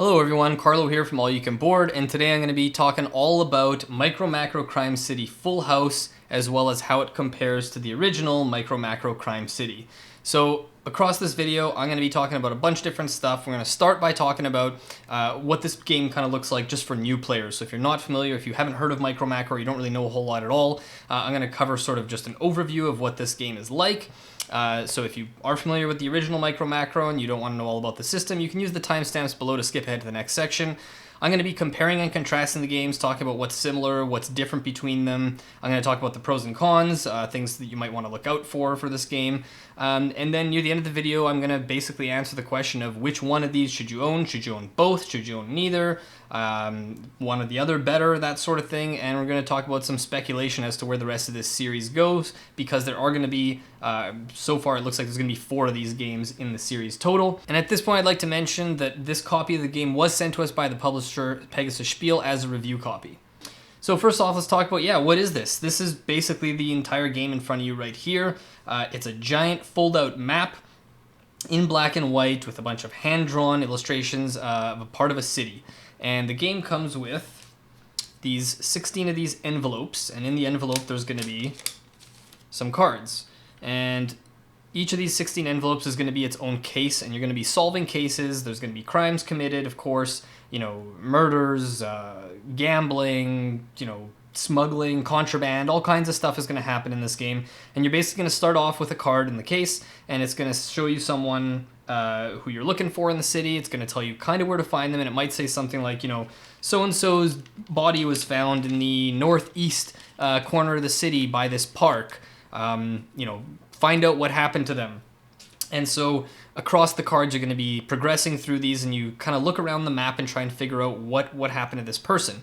Hello everyone, Carlo here from All You Can Board, and today I'm going to be talking all about MicroMacro Crime City Full House, as well as how it compares to the original MicroMacro Crime City. So across this video, I'm going to be talking about a bunch of different stuff. We're going to start by talking about what this game kind of looks like just for new players. So if you're not familiar, if you haven't heard of MicroMacro, you don't really know a whole lot at all, I'm going to cover sort of just an overview of what this game is like. So if you are familiar with the original MicroMacro and you don't want to know all about the system, you can use the timestamps below to skip ahead to the next section. I'm going to be comparing and contrasting the games, talking about what's similar, what's different between them. I'm going to talk about the pros and cons, things that you might want to look out for this game. And then near the end of the video, I'm going to basically answer the question of which one of these should you own? Should you own both? Should you own neither? One or the other better, that sort of thing. And we're going to talk about some speculation as to where the rest of this series goes, because there are going to be, so far it looks like there's going to be 4 of these games in the series total. And at this point, I'd like to mention that this copy of the game was sent to us by the publisher Pegasus Spiel as a review copy. So first off, let's talk about, what is this? This is basically the entire game in front of you right here. It's a giant fold-out map in black and white with a bunch of hand-drawn illustrations of a part of a city. And the game comes with these 16 of these envelopes, and in the envelope there's going to be some cards. And each of these 16 envelopes is going to be its own case, and you're going to be solving cases. There's going to be crimes committed, of course, murders, gambling, smuggling, contraband, all kinds of stuff is going to happen in this game. And you're basically going to start off with a card in the case, and it's going to show you someone who you're looking for in the city. It's going to tell you kind of where to find them, and it might say something like, so-and-so's body was found in the northeast corner of the city by this park. Find out what happened to them. And so across the cards, you're going to be progressing through these, and you kind of look around the map and try and figure out what happened to this person.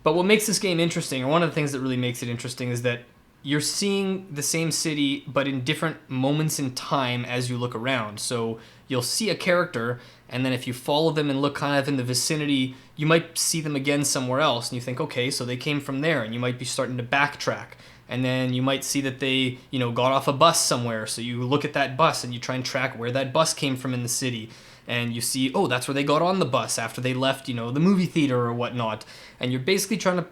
But what makes this game interesting, or one of the things that really makes it interesting, is that you're seeing the same city, but in different moments in time as you look around. So you'll see a character, and then if you follow them and look kind of in the vicinity, you might see them again somewhere else, and you think, okay, so they came from there, and you might be starting to backtrack. And then you might see that they, got off a bus somewhere, so you look at that bus and you try and track where that bus came from in the city. And you see, oh, that's where they got on the bus after they left, the movie theater or whatnot. And you're basically trying to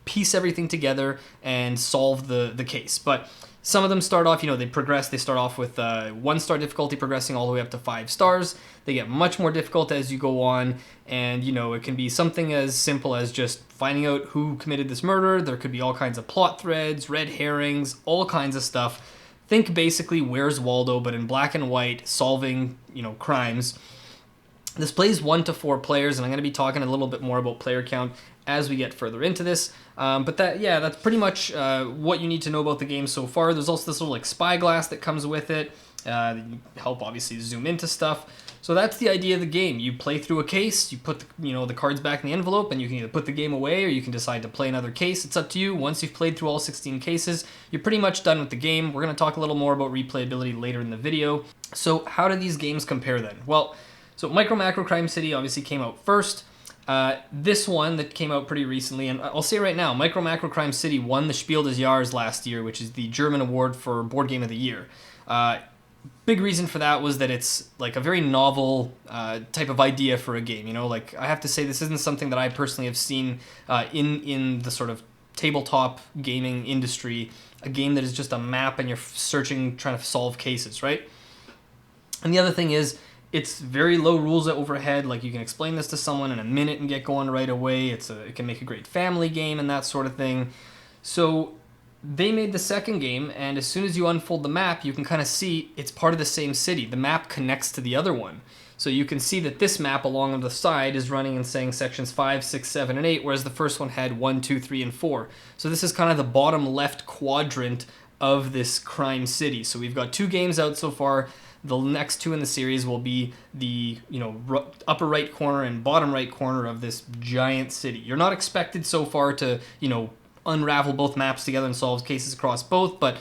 piece everything together and solve the case. But some of them start off, they progress. They start off with 1-star difficulty, progressing all the way up to 5 stars. They get much more difficult as you go on. And, it can be something as simple as just finding out who committed this murder. There could be all kinds of plot threads, red herrings, all kinds of stuff. Think basically Where's Waldo, but in black and white, solving, crimes. This plays 1 to 4 players, and I'm going to be talking a little bit more about player count as we get further into this. But that's pretty much what you need to know about the game so far. There's also this little spyglass that comes with it. Help obviously zoom into stuff. So that's the idea of the game. You play through a case, you put the cards back in the envelope, and you can either put the game away or you can decide to play another case. It's up to you. Once you've played through all 16 cases, you're pretty much done with the game. We're going to talk a little more about replayability later in the video. So how do these games compare then? Well, so MicroMacro Crime City obviously came out first. This one that came out pretty recently, and I'll say right now, MicroMacro Crime City won the Spiel des Jahres last year, which is the German award for Board Game of the Year. Big reason for that was that it's like a very novel type of idea for a game. I have to say this isn't something that I personally have seen in the sort of tabletop gaming industry, a game that is just a map and you're searching, trying to solve cases, right? And the other thing is, it's very low rules overhead. Like, you can explain this to someone in a minute and get going right away. It can make a great family game and that sort of thing. So they made the second game, and as soon as you unfold the map, you can kind of see it's part of the same city. The map connects to the other one. So you can see that this map along the side is running and saying sections 5, 6, 7, and 8, whereas the first one had 1, 2, 3, and 4. So this is kind of the bottom left quadrant of this crime city. So we've got 2 games out so far. The next 2 in the series will be the upper right corner and bottom right corner of this giant city. You're not expected so far to unravel both maps together and solve cases across both, but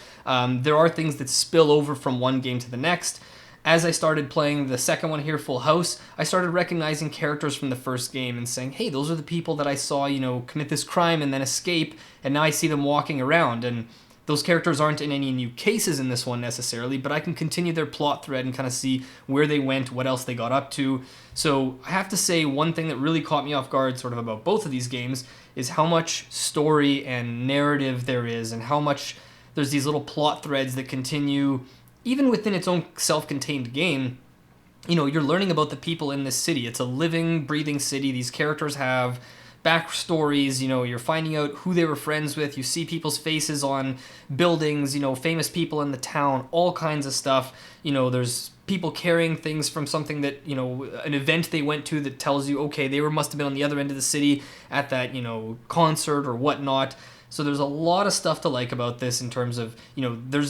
there are things that spill over from one game to the next. As I started playing the second one here, Full House, I started recognizing characters from the first game and saying, hey, those are the people that I saw commit this crime and then escape, and now I see them walking around. And Those characters aren't in any new cases in this one necessarily, but I can continue their plot thread and kind of see where they went, what else they got up to. So I have to say one thing that really caught me off guard sort of about both of these games is how much story and narrative there is, and how much there's these little plot threads that continue even within its own self-contained game. You know, you're learning about the people in this city. It's a living, breathing city. These characters have backstories, you know, you're finding out who they were friends with. You see people's faces on buildings, you know, famous people in the town, all kinds of stuff. You know, there's people carrying things from something that, you know, an event they went to that tells you, okay, they must have been on the other end of the city at that, you know, concert or whatnot. So there's a lot of stuff to like about this in terms of, you know,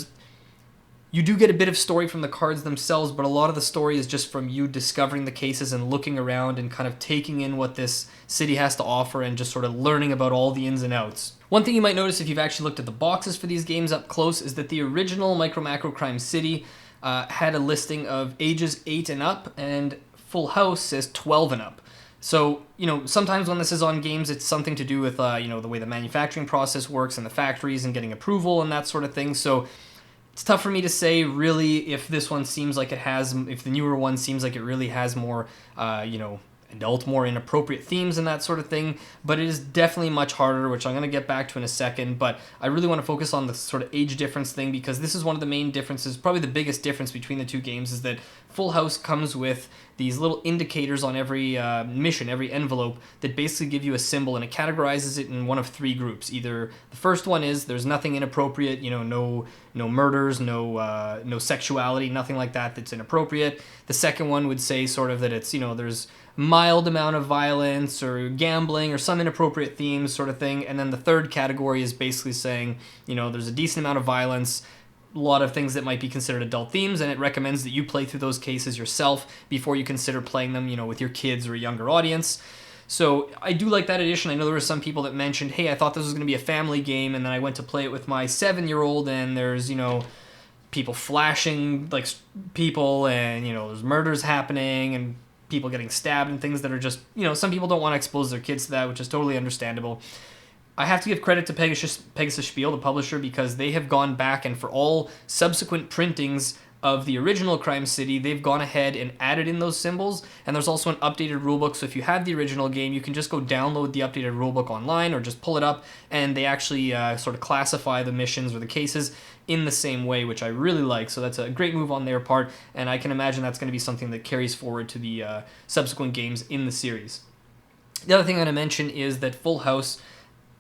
you do get a bit of story from the cards themselves, but a lot of the story is just from you discovering the cases and looking around and kind of taking in what this city has to offer and just sort of learning about all the ins and outs. One thing you might notice if you've actually looked at the boxes for these games up close is that the original MicroMacro Crime City had a listing of ages 8 and up, and Full House says 12 and up. So, you know, sometimes when this is on games, it's something to do with, you know, the way the manufacturing process works and the factories and getting approval and that sort of thing. So it's tough for me to say really if this one seems like it has, if the newer one seems like it really has more, you know, adult, more inappropriate themes and that sort of thing, but it is definitely much harder, which I'm going to get back to in a second. But I really want to focus on the sort of age difference thing, because this is one of the main differences, probably the biggest difference between the two games, is that Full House comes with these little indicators on every mission, every envelope, that basically give you a symbol, and it categorizes it in one of 3 groups. Either the first one is there's nothing inappropriate, you know, no murders, no sexuality, nothing like that that's inappropriate. The second one would say sort of that it's, you know, there's mild amount of violence or gambling or some inappropriate themes sort of thing. And then the third category is basically saying, you know, there's a decent amount of violence, a lot of things that might be considered adult themes, and it recommends that you play through those cases yourself before you consider playing them, you know, with your kids or a younger audience. So I do like that addition. I know there were some people that mentioned, hey, I thought this was going to be a family game, and then I went to play it with my 7-year-old, and there's, you know, people flashing like people, and, you know, there's murders happening and people getting stabbed and things that are just, you know, some people don't want to expose their kids to that, which is totally understandable. I have to give credit to Pegasus Spiel, the publisher, because they have gone back, and for all subsequent printings of the original Crime City, they've gone ahead and added in those symbols, and there's also an updated rulebook. So if you have the original game, you can just go download the updated rulebook online or just pull it up, and they actually sort of classify the missions or the cases in the same way, which I really like. So that's a great move on their part, and I can imagine that's going to be something that carries forward to the subsequent games in the series. The other thing I'm going to mention is that Full House,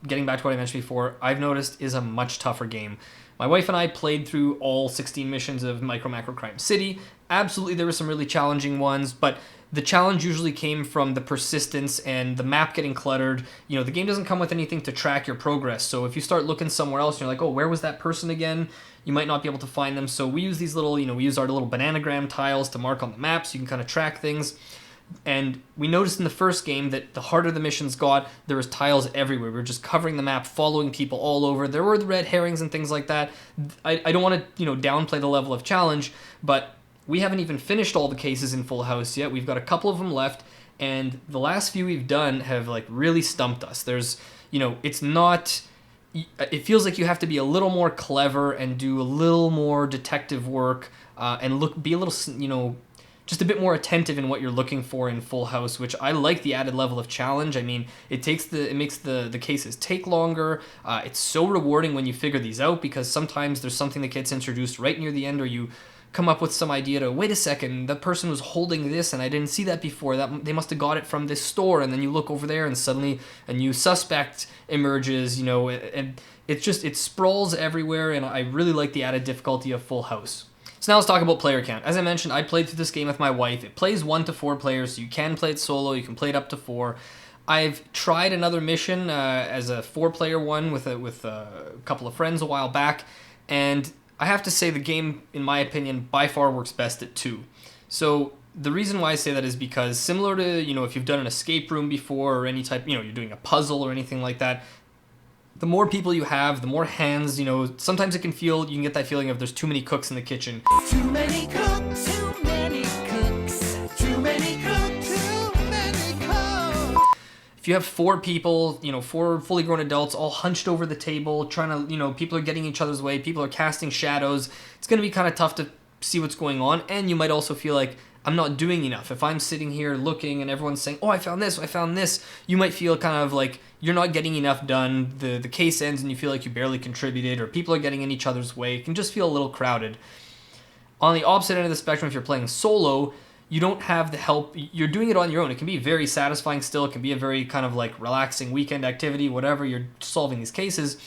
getting back to what I mentioned before, I've noticed is a much tougher game. My wife and I played through all 16 missions of MicroMacro Crime City. Absolutely, there were some really challenging ones, but the challenge usually came from the persistence and the map getting cluttered. You know, the game doesn't come with anything to track your progress, so if you start looking somewhere else and you're like, oh, where was that person again? You might not be able to find them. So we use these little, you know, we use our little bananagram tiles to mark on the map so you can kind of track things. And we noticed in the first game that the harder the missions got, there was tiles everywhere. We were just covering the map, following people all over. There were the red herrings and things like that. I don't want to, you know, downplay the level of challenge, but we haven't even finished all the cases in Full House yet. We've got a couple of them left, and the last few we've done have like really stumped us. There's, you know, it's not, it feels like you have to be a little more clever and do a little more detective work and be a little, you know, just a bit more attentive in what you're looking for in Full House, which I like the added level of challenge. I mean, it makes the cases take longer. It's so rewarding when you figure these out, because sometimes there's something that gets introduced right near the end, or you come up with some idea to, wait a second, that person was holding this and I didn't see that before. That they must have got it from this store, and then you look over there and suddenly a new suspect emerges, you know, and it sprawls everywhere, and I really like the added difficulty of Full House. So now let's talk about player count. As I mentioned, I played through this game with my wife. It plays 1 to 4 players, so you can play it solo, you can play it up to 4. I've tried another mission as a 4-player one with a couple of friends a while back, and I have to say the game, in my opinion, by far works best at 2. So the reason why I say that is because, similar to, you know, if you've done an escape room before, or any type, you know, you're doing a puzzle or anything like that, the more people you have, the more hands, you know, sometimes you can get that feeling of there's too many cooks in the kitchen. Too many cooks, too many cooks, too many cooks, too many cooks. if you have 4 people, 4 fully grown adults all hunched over the table, trying to, people are getting each other's way, people are casting shadows, it's going to be kind of tough to see what's going on, and you might also feel like I'm not doing enough. If I'm sitting here looking and everyone's saying, oh, I found this, you might feel kind of like you're not getting enough done. The case ends and you feel like you barely contributed, or people are getting in each other's way. It can just feel a little crowded. On the opposite end of the spectrum, if you're playing solo, you don't have the help. You're doing it on your own. It can be very satisfying still. It can be a very kind of like relaxing weekend activity, whatever. You're solving these cases.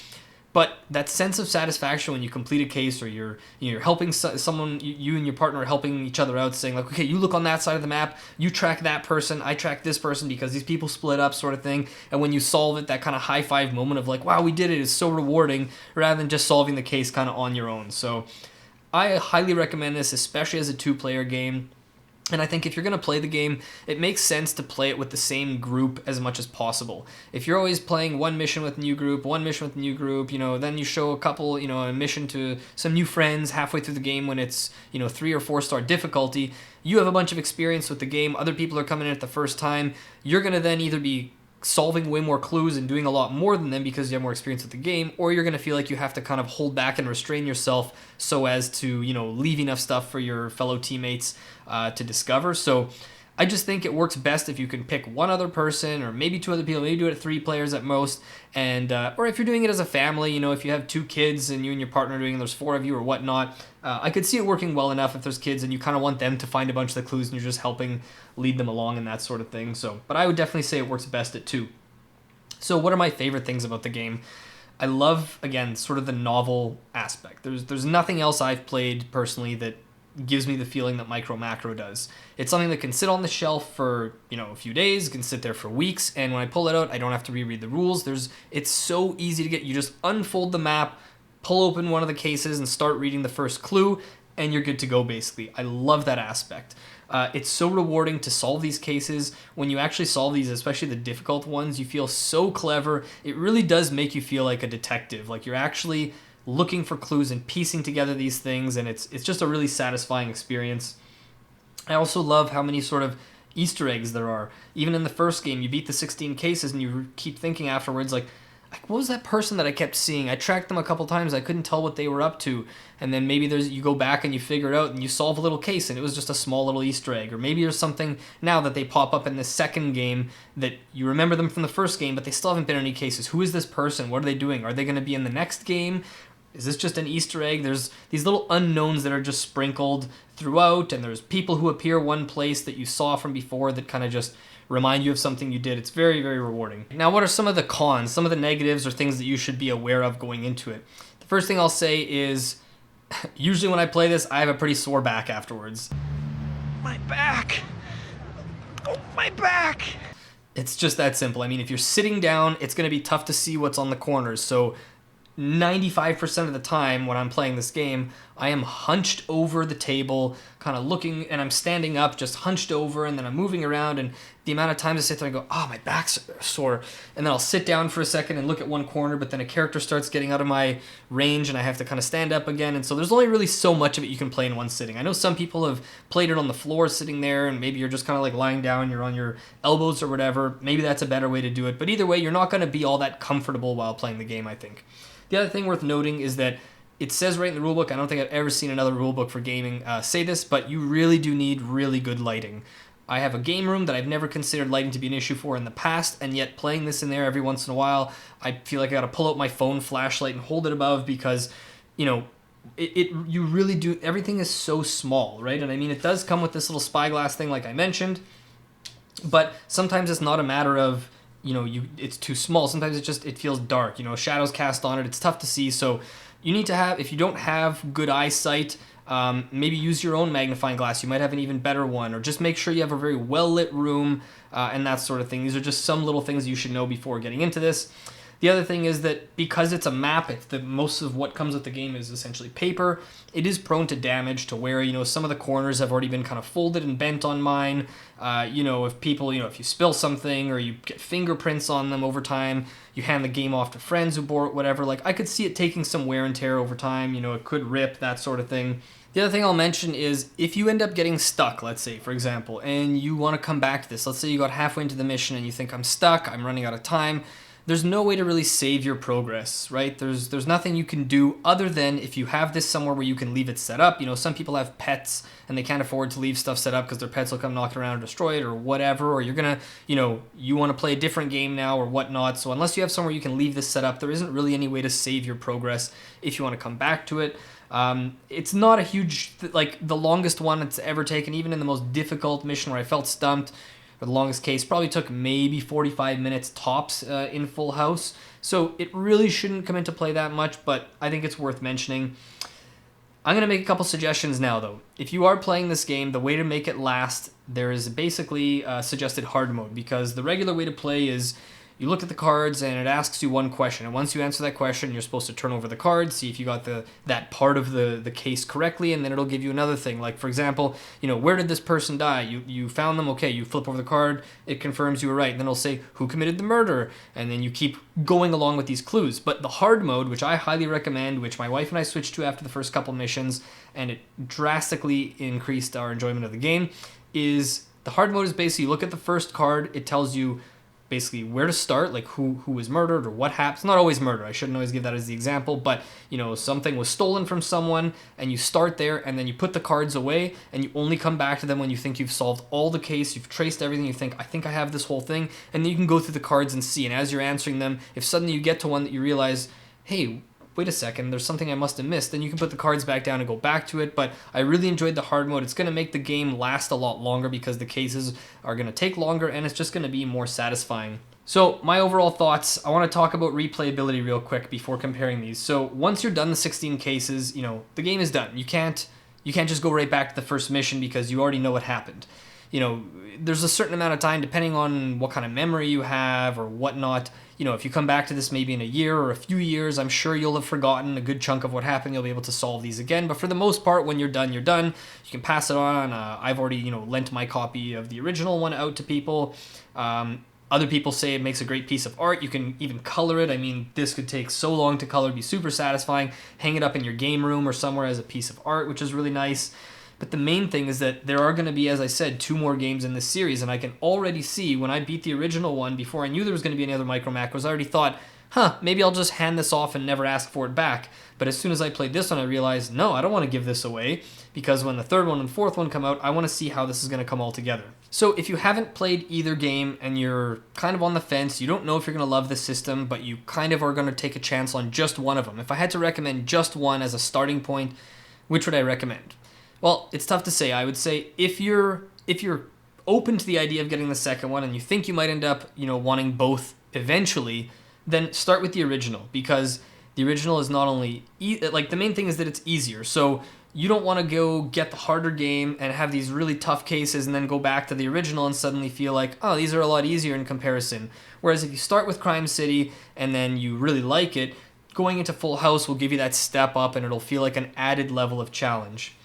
But that sense of satisfaction when you complete a case, or you're helping someone, you and your partner are helping each other out, saying like, okay, you look on that side of the map, you track that person, I track this person because these people split up, sort of thing. And when you solve it, that kind of high five moment of like, wow, we did it, is so rewarding, rather than just solving the case kind of on your own. So I highly recommend this, especially as a 2-player game. And I think if you're going to play the game, it makes sense to play it with the same group as much as possible. If you're always playing one mission with a new group, then you show a couple, a mission to some new friends halfway through the game when it's, 3 or 4 star difficulty, you have a bunch of experience with the game, other people are coming in at the first time, you're going to then either be solving way more clues and doing a lot more than them because you have more experience with the game, or you're going to feel like you have to kind of hold back and restrain yourself so as to, leave enough stuff for your fellow teammates to discover. So I just think it works best if you can pick one other person, or maybe 2 other people, maybe do it at 3 players at most, and or if you're doing it as a family, if you have 2 kids and you and your partner are doing it, and there's 4 of you or whatnot, I could see it working well enough if there's kids and you kind of want them to find a bunch of the clues and you're just helping lead them along and that sort of thing. So, but I would definitely say it works best at 2. So what are my favorite things about the game? I love, again, sort of the novel aspect. There's nothing else I've played personally that gives me the feeling that MicroMacro does. It's something that can sit on the shelf for, a few days, can sit there for weeks, and when I pull it out, I don't have to reread the rules. It's so easy to get. You just unfold the map, pull open one of the cases, and start reading the first clue, and you're good to go, basically. I love that aspect. It's so rewarding to solve these cases. When you actually solve these, especially the difficult ones, you feel so clever. It really does make you feel like a detective, like you're actually looking for clues and piecing together these things, and it's just a really satisfying experience. I also love how many sort of Easter eggs there are. Even in the first game, you beat the 16 cases, and you keep thinking afterwards, like, what was that person that I kept seeing? I tracked them a couple times. I couldn't tell what they were up to. And then maybe you go back and you figure it out and you solve a little case and it was just a small little Easter egg. Or maybe there's something now that they pop up in the second game that you remember them from the first game, but they still haven't been in any cases. Who is this person? What are they doing? Are they going to be in the next game? Is this just an Easter egg? There's these little unknowns that are just sprinkled throughout, and there's people who appear one place that you saw from before that kind of just remind you of something you did. It's very, very rewarding. Now, what are some of the cons, some of the negatives or things that you should be aware of going into it? The first thing I'll say is, usually when I play this, I have a pretty sore back afterwards. My back! Oh, my back! It's just that simple. I mean, if you're sitting down, it's going to be tough to see what's on the corners. So 95% of the time when I'm playing this game, I am hunched over the table, kind of looking, and I'm standing up, just hunched over, and then I'm moving around, and the amount of times I sit there and go, oh, my back's sore, and then I'll sit down for a second and look at one corner, but then a character starts getting out of my range, and I have to kind of stand up again, and so there's only really so much of it you can play in one sitting. I know some people have played it on the floor sitting there, and maybe you're just kind of like lying down, you're on your elbows or whatever. Maybe that's a better way to do it, but either way, you're not going to be all that comfortable while playing the game, I think. The other thing worth noting is that it says right in the rulebook, I don't think I've ever seen another rulebook for gaming say this, but you really do need really good lighting. I have a game room that I've never considered lighting to be an issue for in the past, and yet playing this in there every once in a while, I feel like I gotta pull out my phone flashlight and hold it above because, you really do, everything is so small, right? And I mean, it does come with this little spyglass thing like I mentioned, but sometimes it's not a matter of, it's too small. Sometimes it feels dark, shadows cast on it. It's tough to see. So you need to have, if you don't have good eyesight, maybe use your own magnifying glass. You might have an even better one, or just make sure you have a very well-lit room and that sort of thing. These are just some little things you should know before getting into this. The other thing is that because it's a map, most of what comes with the game is essentially paper. It is prone to damage to where, some of the corners have already been kind of folded and bent on mine. If people, if you spill something or you get fingerprints on them over time, you hand the game off to friends who bore it, whatever. Like, I could see it taking some wear and tear over time. It could rip, that sort of thing. The other thing I'll mention is if you end up getting stuck, let's say, for example, and you want to come back to this, let's say you got halfway into the mission and you think, I'm stuck, I'm running out of time, there's no way to really save your progress, right? There's nothing you can do other than if you have this somewhere where you can leave it set up. You know, some people have pets and they can't afford to leave stuff set up because their pets will come knock it around and destroy it or whatever, or you're gonna, you know, you want to play a different game now or whatnot. So unless you have somewhere you can leave this set up, there isn't really any way to save your progress if you want to come back to it. It's not a huge, like the longest one it's ever taken, even in the most difficult mission where I felt stumped, or the longest case probably took maybe 45 minutes tops in Full House. So it really shouldn't come into play that much, but I think it's worth mentioning. I'm going to make a couple suggestions now, though. If you are playing this game, the way to make it last, there is basically suggested hard mode, because the regular way to play is you look at the cards and it asks you one question, and once you answer that question, you're supposed to turn over the cards, see if you got that part of the case correctly, and then it'll give you another thing. Like, for example, you know, where did this person die? You found them, okay, you flip over the card, it confirms you were right, and then it'll say who committed the murder, and then you keep going along with these clues. But the hard mode, which I highly recommend, which my wife and I switched to after the first couple missions, and it drastically increased our enjoyment of the game, is the hard mode is basically you look at the first card, it tells you basically where to start, like who was murdered or what happened. It's not always murder, I shouldn't always give that as the example, but you know, something was stolen from someone and you start there and then you put the cards away and you only come back to them when you think you've solved all the case, you've traced everything, you think, I think I have this whole thing, and then you can go through the cards and see, and as you're answering them, if suddenly you get to one that you realize, hey, wait a second, there's something I must have missed, then you can put the cards back down and go back to it. But I really enjoyed the hard mode. It's going to make the game last a lot longer because the cases are going to take longer and it's just going to be more satisfying. So my overall thoughts, I want to talk about replayability real quick before comparing these. So once you're done the 16 cases, you know, the game is done. You can't just go right back to the first mission because you already know what happened. You know, there's a certain amount of time, depending on what kind of memory you have or whatnot. You know, if you come back to this maybe in a year or a few years, I'm sure you'll have forgotten a good chunk of what happened. You'll be able to solve these again. But for the most part, when you're done, you're done. You can pass it on. I've already, you know, lent my copy of the original one out to people. Other people say it makes a great piece of art. You can even color it. I mean, this could take so long to color, it'd be super satisfying. Hang it up in your game room or somewhere as a piece of art, which is really nice. But the main thing is that there are going to be, as I said, 2 more games in this series, and I can already see when I beat the original one, before I knew there was going to be any other MicroMacros, I already thought, maybe I'll just hand this off and never ask for it back. But as soon as I played this one, I realized, no, I don't want to give this away, because when the 3rd one and 4th one come out, I want to see how this is going to come all together. So if you haven't played either game and you're kind of on the fence, you don't know if you're going to love the system, but you kind of are going to take a chance on just one of them. If I had to recommend just one as a starting point, which would I recommend? Well, it's tough to say. I would say if you're open to the idea of getting the second one and you think you might end up, you know, wanting both eventually, then start with the original, because the original is not only like the main thing is that it's easier. So you don't want to go get the harder game and have these really tough cases and then go back to the original and suddenly feel like, oh, these are a lot easier in comparison. Whereas if you start with Crime City and then you really like it, going into Full House will give you that step up and it'll feel like an added level of challenge.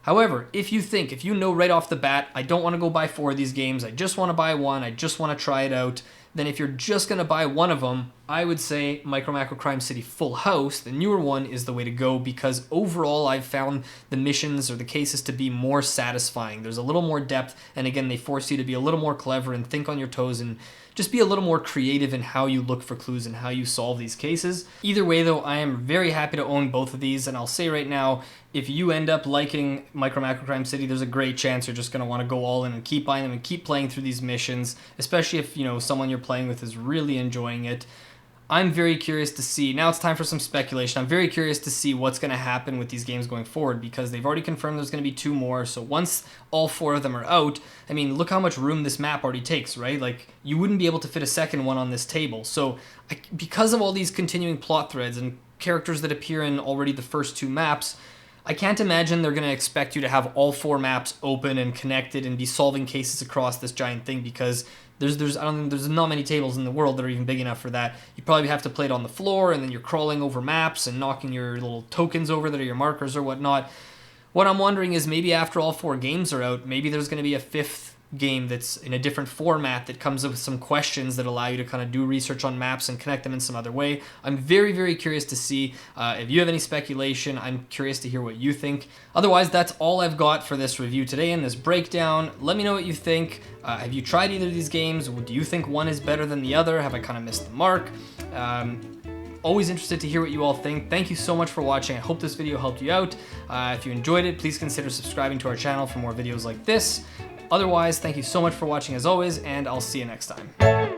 However, if you know right off the bat, I don't want to go buy 4 of these games, I just want to buy one, I just want to try it out, then if you're just going to buy one of them, I would say MicroMacro Crime City Full House, the newer one, is the way to go, because overall I've found the missions or the cases to be more satisfying. There's a little more depth, and again, they force you to be a little more clever and think on your toes and just be a little more creative in how you look for clues and how you solve these cases. Either way though, I am very happy to own both of these, and I'll say right now, if you end up liking MicroMacro Crime City, there's a great chance you're just going to want to go all in and keep buying them and keep playing through these missions, especially if, you know, someone you're playing with is really enjoying it. I'm very curious to see, now it's time for some speculation, I'm very curious to see what's going to happen with these games going forward, because they've already confirmed there's going to be 2 more, so once all 4 of them are out, I mean, look how much room this map already takes, right? Like, you wouldn't be able to fit a second one on this table, so because of all these continuing plot threads and characters that appear in already the first 2 maps, I can't imagine they're going to expect you to have all 4 maps open and connected and be solving cases across this giant thing, because there's not many tables in the world that are even big enough for that. You probably have to play it on the floor, and then you're crawling over maps and knocking your little tokens over that are your markers or whatnot. What I'm wondering is maybe after all 4 games are out, maybe there's going to be a 5th game that's in a different format that comes up with some questions that allow you to kind of do research on maps and connect them in some other way. I'm very, very curious to see if you have any speculation. I'm curious to hear what you think. Otherwise, that's all I've got for this review today and this breakdown. Let me know what you think. Have you tried either of these games? Do you think one is better than the other? Have I kind of missed the mark? Always interested to hear what you all think. Thank you so much for watching. I hope this video helped you out. If you enjoyed it, please consider subscribing to our channel for more videos like this. Otherwise, thank you so much for watching as always, and I'll see you next time.